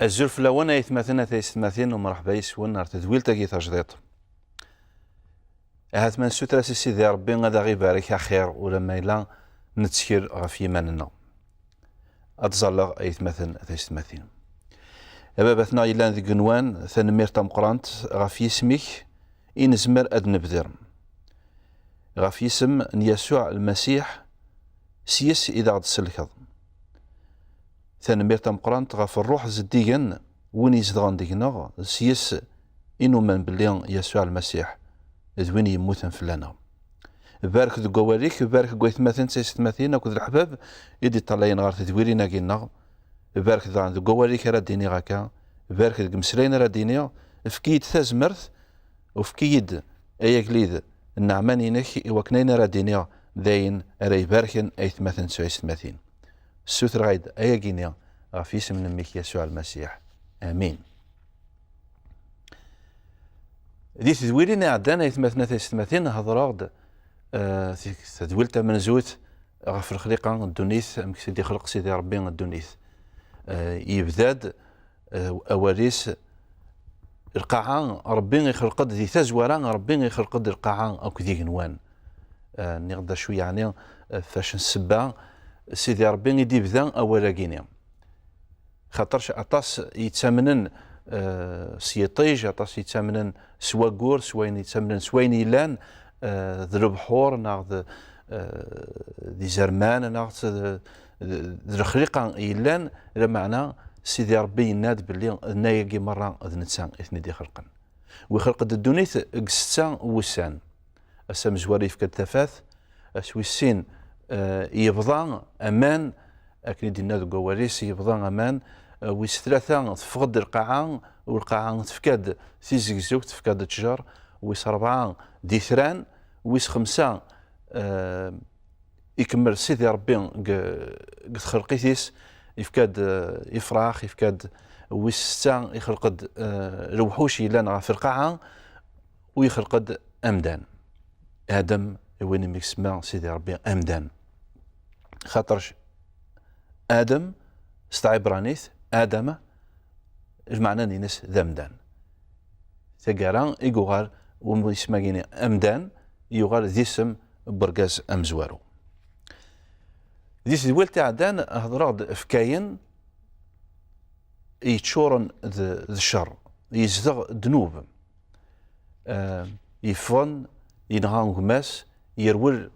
الزرف لوانا يثمثنا تيستماثين ومرحبا يسون ار تدويل تاكي تجديط. هات من سترة سيدي ربي غادا غي بارك خير ولما إلا نتسكر غف يماننا. أتزلق يثمثن تيستماثين. أبابتنا إلا ذي قنوان ثنمير تمقرانت غف يسميك إنزمر أدنبذر. غف يسم يسوع المسيح سيس إذا غد سلكض. ثانمير تمقرانت غف الروح زديا وين يزدغن ديكنا سيس إنو من بليان يسوع المسيح ذوين يموتن فلانا. بارك ذو قواريك بارك قويت مثلا سيستماثين أكو ذو الحباب يدي طالين غار تدويرينا قينا بارك ذو قواريك راه ديني غاكا بارك ذو مسلين راه ديني فكيد ثازمرث وفكيد أيا قليد النعمانينك وكنين راه ديني داين راه يباركن أيثمثن سيستماثين. السوثر غايد أيا قينيا في اسم نميك يسوع المسيح آمين. ذي تدويرنا عدانا يثمثنا تيستماثين هضراغد تدويلتا من زوت غف الخليقة الدنيث سيدي خلق سيدي ربي الدنيث يبداد أواريس القاعة ربي يخلق ذي تزوران ربي يخلق القاعة أو كذي جنوان نقدر شوية يعني فاش نسبة سيدي ربي يدي بذا أولا كينيا خاطرش أطاس يتسامنن سيطيج أطاس يتسامنن سوا كور سوين يتسامنن سوين يلان ذي البحور ناخذ ذي زرمان ناخذ ذي الخليقة يلان لمعنى سيدي ربي يناد باللي نايقي مرة ذي نتسان إثني دي خلقا ويخلق الدنيث قستا وسان أسام زواري في كالتفاث أسويسين يبضان أمان أكن دينا ذو قواريس يبضان أمان ويستلاثا تفقد القاعة والقاعة تفكاد تيزيكزوك تفكاد تشجر ويس ربعة ديثران ويس خمسة يكمل سيدي ربي قد خلقيتيس يفكاد يفراخ يفكاد ويس ستة يخلقد الوحوش يلان في القاعة ويخلقد أمدان آدم وين ميكسما سيدي ربي أمدان خاطرش آدم استعبرانيث آدم المعنى نينس ذمدان تقاران يقوغار ومسماقيني أمدان يغار ذي اسم برقاز أمزوارو ذي سدويل تعدان هضراغ فكاين يتشورن ذي الشر يزدغ دنوب يفن ينغان غماس يرول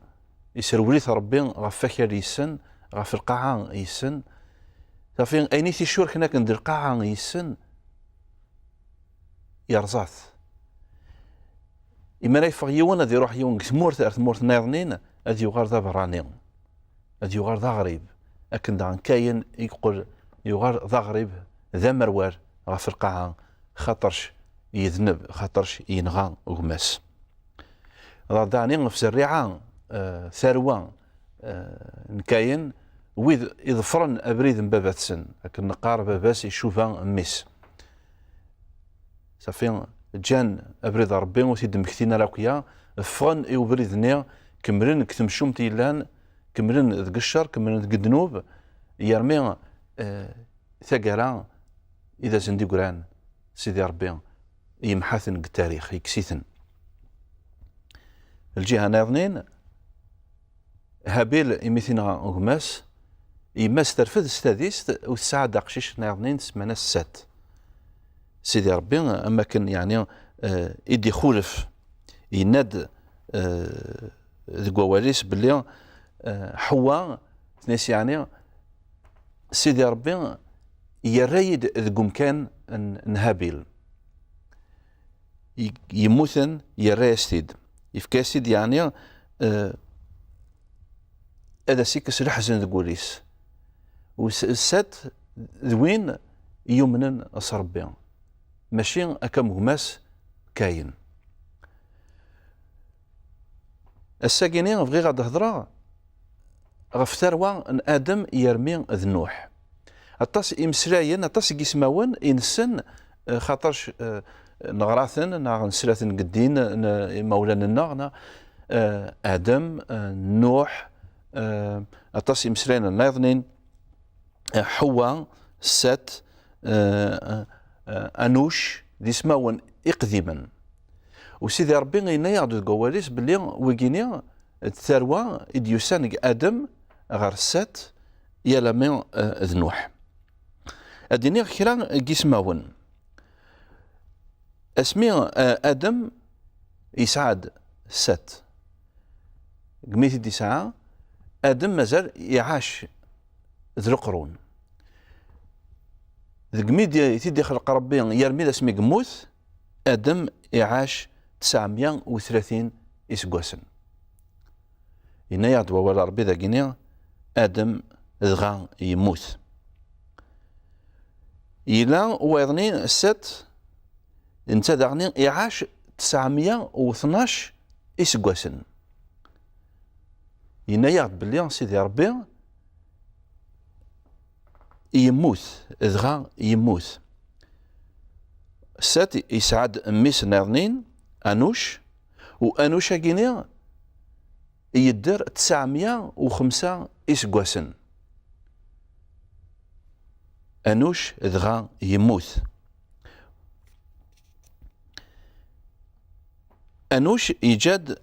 يسروليث ربي غف فكر يسن غف القاعة يسن صافي أينيتي شور كنا كندير القاعة يسن يرزاث إما لا يفغ يوان هذي يروح يوان تمورت أرث نايضنين هذي يغار ذا براني هذي يغار ذا غريب لكن دان كاين يقول يغار ذا غريب ذا مروار غف القاعة خاطرش يذنب خاطرش ينغان غماس داني في الريعة ثروة نكاين ويذ يظفرن أبريد بابات سن لكن نقار باباس يشوفها ميس صافي جان أبريد ربي وتيد مكتينا راكيا فغن يوبريد نيا كمرن كتمشوم تيلان كمرن ذق الشر كمرن ذق الذنوب يرمي ثقرا إذا زندي قران سيدي ربي يمحاثن التاريخ يكسيثن الجهة ناظنين هابيل يميثنا غماس يماس ترفد استاذيست والساعة داقشيش ناظنين سمانا السات سيدي ربي أما كان يعني إدي خولف يناد ذو قواريس باللي حوا ناس يعني سيدي ربي يريد ذو مكان نهابيل يموثن يريستيد يفكاسيد يعني هذا سيكس الحزن ذكوريس والسات ذوين يمنن أصربي ماشي أكم غماس كاين الساكينين بغي غاد هضرا غف ثروة ان آدم يرمي ذنوح أطاس إمسلاين أطاس كيسماون إنسان خاطرش نغراثن نسلاثن قدين مولانا النغنا آدم نوح أطاس إمسلاين نايضنين حواء سات انوش دي سماون اقدما وسيدي ربي غينا يعدو كواليس بلي ويكيني الثروه اديوسان ادم غير السات يالا من ذنوح اديني كرا كيسماون اسمي ادم يسعد سات قميتي دي ساعه ادم مازال يعاش ذو القرون قميدي تيدي خلق ربي يرمي ذا سمي قموث ادم يعاش 930 اسكواسن إنا يعدوا ولا ربي ذا كينيا ادم دغا يموت إلا ويضني السات انت دغني يعاش 912 اسكواسن إنا يعد بلي سيدي ربي يموت دغا يموت السات يسعد ميس ناضنين انوش وانوش كينيا يدير 905 اسكواسن انوش دغا يموت انوش يجاد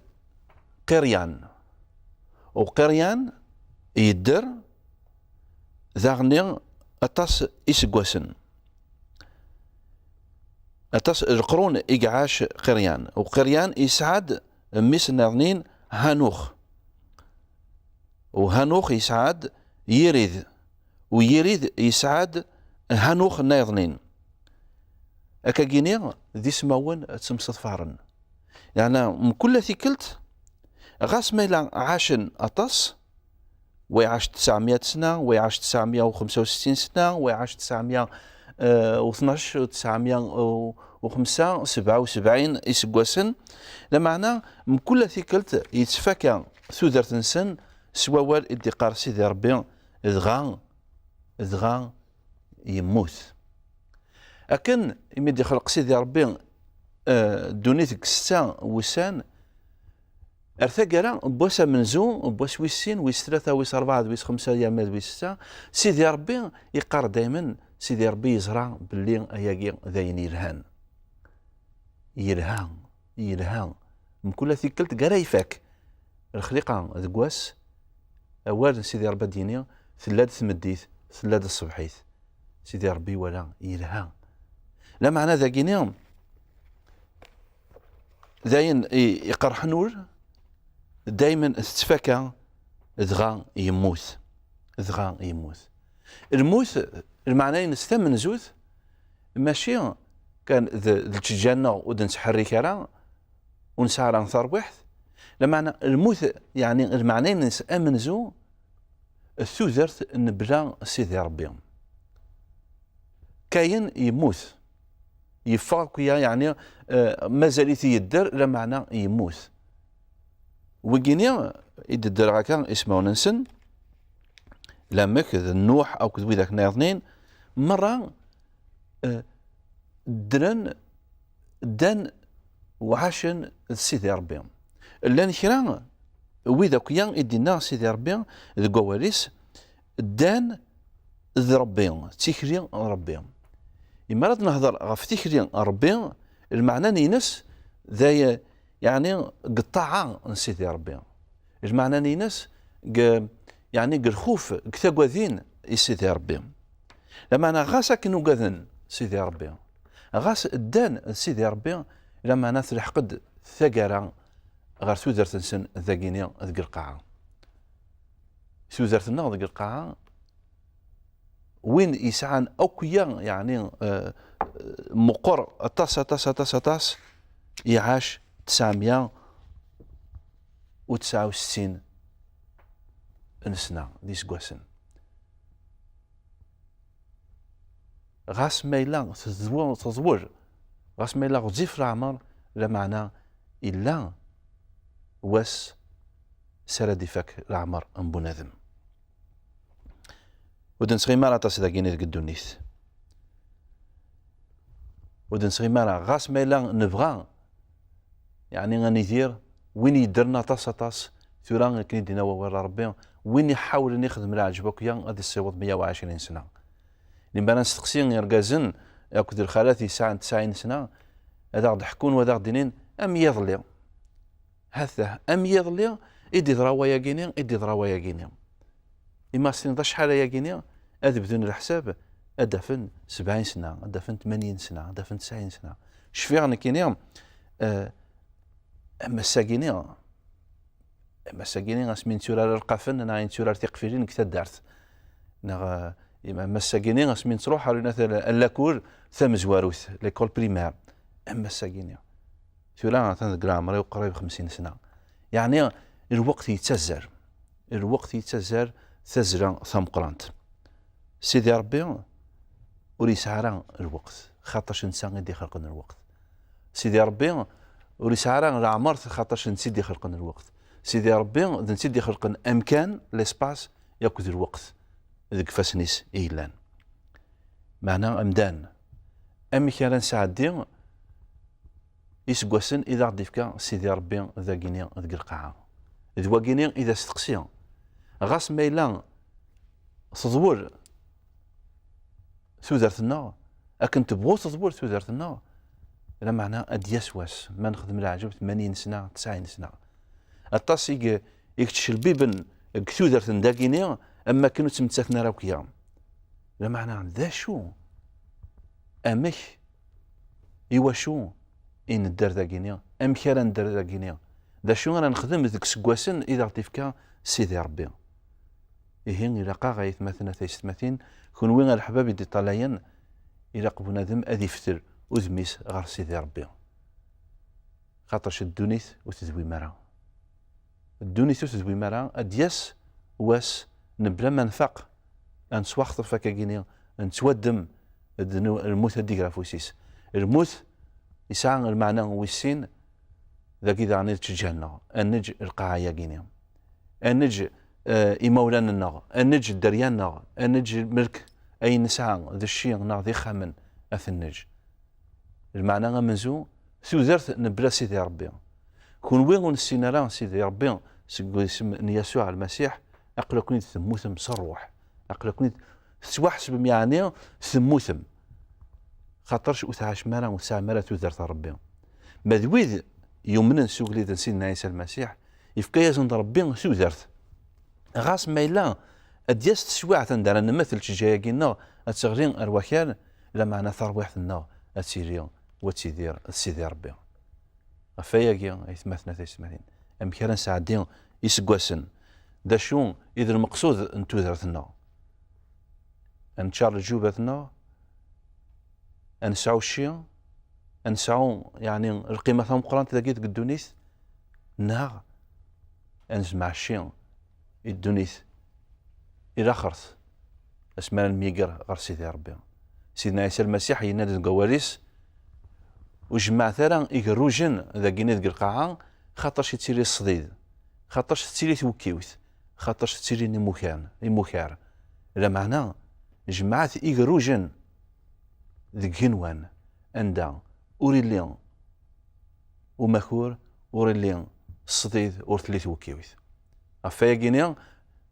قريان وقريان يدير ذاغني أطاس إسكواسن أطاس القرون إقعاش قريان وقريان يسعد ميس ناضنين هانوخ وهانوخ يسعد يريد ويريد يسعد هانوخ ناضنين أكا كينيا ذي سماون تسمصفارن يعني من كل ثيكلت غاس ميلا عاشن أطاس ويعاش 900 سنة ويعاش 965 سنة ويعاش 912 و 905 77 إسكواسن لمعنى من كل ثيكلت يتفاكى ثودرت نسن سوال ادقار سيدي ربي دغا يموت أكن يمد يخلق سيدي ربي دونيتك 6 وسان ارثقرا بوسا منزو بوس ويسين ويس 3 ويس 4 ويس 5 يامات ويس 6 سيدي ربي يقار دائما سيدي ربي يزرع باللي اياكي ذاين يرهان من كل ثيكلت قرا يفاك الخليقه ذكواس اوال سيدي ربي ديني ثلاد ثمديث ثلاد الصبحيث سيدي ربي ولا يرهان لا معنى ذا كينيوم ذاين يقرح نور دائما تتفاكى دغا يموت الموت المعنى نستمن زوث ماشي كان التجانا ودن تحرك راه ونسعر نثار واحد لمعنى الموت يعني المعنى نسأمن زو الثوذرت نبلا سيدي ربي كاين يموت يفاقيا يعني مازال يدر لمعنى يموت وكينيا يدير هكا اسمه ننسن لامك النوح او كذوي ذاك ناضنين مره دان وعاشن سيدي ربي لان كرا ويذاك يان يدينا سيدي ربي الكواليس دان ذ ربي تيكري ربي إما راه نهضر غف تيكري ربي المعنى نينس ذا يعني قطاعة سيدي ربي المعنى نينس يعني الخوف كتاكوذين سيدي ربي لما انا غاس كنو قاذن سيدي ربي غاس الدان سيدي ربي لما انا تلحقد ثقرا غير ثوذرت نسن ذاكيني ذيك القاعة ثوذرتنا ذيك القاعة وين يسعان أوكيا يعني مقر أطاس يعاش 969 سنة ديس كواسن غاس ميلا تزوج غاس ميلا غزيف العمر لا معنى إلا واس سرد فك العمر أم بنادم ودن صغيمارة تصدق كيني ذك الدونيث ودن صغيمارة غاس ميلا نبغى يعني غندير وين يدرنا طاس ثورا كني دينا ورا ربي وين يحاول نخدم العجبك يا غادي الصوت 120 سنة لما نستقسي يرقازن ياكد الخالات يسعى 90 سنة هذا غد حكون وهذا غد دينين أم يضلي هذا أم يضلي إدي ضراوة يا كيني إدي ضراوة يا كيني إما سنين شحال يا كيني هذا بدون الحساب أدفن 70 سنة أدفن 80 سنة أدفن 90 سنة شفيع أنا كيني أما الساكيني أما الساكيني غاسمين تورار القافن أنا عين تورار تيقفيلين كتا دارت أما الساكيني غاسمين تروح على اللاكور ثم زواروث ليكول بريمير أما الساكيني تورار تنقرا عمري وقريب 50 سنة يعني الوقت يتزر الوقت يتزر تزرع ثم قرانت سيدي ربي وريسعرا الوقت خاطرش انسان يدي خلقنا الوقت سيدي ربي وريسعرا العمر خاطرش نسيدي خلقنا الوقت سيدي ربي نسيدي خلقنا امكان ليسباس ياكل الوقت ذيك فاسنيس ايلان معناه امدان امي كان سعدي يسقسن اذا غادي فكا سيدي ربي ذا كينيا ذيك القاعه ذوا كينيا اذا استقسي غاس ميلان تضور ثودرتنا أكن تبغو تضبور ثودرتنا لا معنى أديسواس ما نخدم العجب 80 سنة 90 سنة الطاس يكتشل بيبن ثودرتن داكينيا أما كانوا تمتساتنا راوكيا لا معنى ذا شو أمك إوا شو إن الدار داكينيا أم كان ندار داكينيا ذا شو أنا نخدم ذيك سكواسن إذا غتيفكا سيدي ربي إيهين إلا قا غايتماثنا تيستماثين كون وين الحباب يدي طالعين إلا قبو نادم أذي يفتر وذميس غير سيدي ربي خاطرش الدونيث وتدوي مرا الدونيث وتدوي مرا أدياس واس نبلا منفق أنسواخطر فكاكينيا نتودم الموت هديك رافوسيس الموت يسعى المعنى ويسين ذاك إذا عني تجهلنا النج القاعة ياكينيا النج إمولانا النغ النج الدريان نغ النج الملك أي نسعى ذا الشيء نغ ذي خامن أثنج المعنى منزو ثوذرت نبلا سيدي ربي كون وين السينارا سيدي ربي اسم يسوع المسيح أقل كنت ثموثم صروح أقل كنت سواحسب يعني ثموثم خاطرش وثعاش مرا وثع مرا ثوذرت ربي مذويذ يومنا سوق لي سيدنا عيسى المسيح يفكا يزن ربي ثوذرت غاس ميلا أدياس تسواع تندار نمثل تجايقنا أتغرين أرواحيان لا معنى ثروحنا أتسيريون وتسيدير سيدي ربي فياكي يتمثلنا تيسمعين أم كان سعدين يسقوسن دا شو إذا المقصود أن توذرتنا أن تشارل جوبتنا أن نسعو الشيء أن نسعو يعني القيمة ثم قران تلاقيت قدونيس نها أن نسمع الشيء الدونيث إلى خرث اسمنا الميقر غير سيدي ربي سيدنا عيسى المسيح ينادي القواريس وجمع ثرا يقروجن ذا كينيت القاعة خاطرش تسيري الصديد خاطرش تسيري توكيوث خاطرش تسيري المكار لا معنى جمعات يقروجن ذا كينوان أندا أوريليان ومكور أوريليان الصديد أورتلي توكيوث أفايا كينيا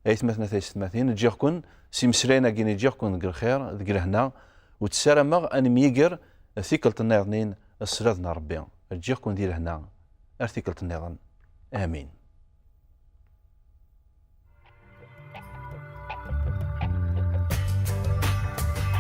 أيتمثنا تيستماثين تجيكون سيمسرينا كيني تجيكون ذكر الخير ذكر هنا وتسارمغ أن ميقر ثيكلة النيضنين السرادنا ربي تجيكون ديال هنا ارتيكلة النيضن آمين.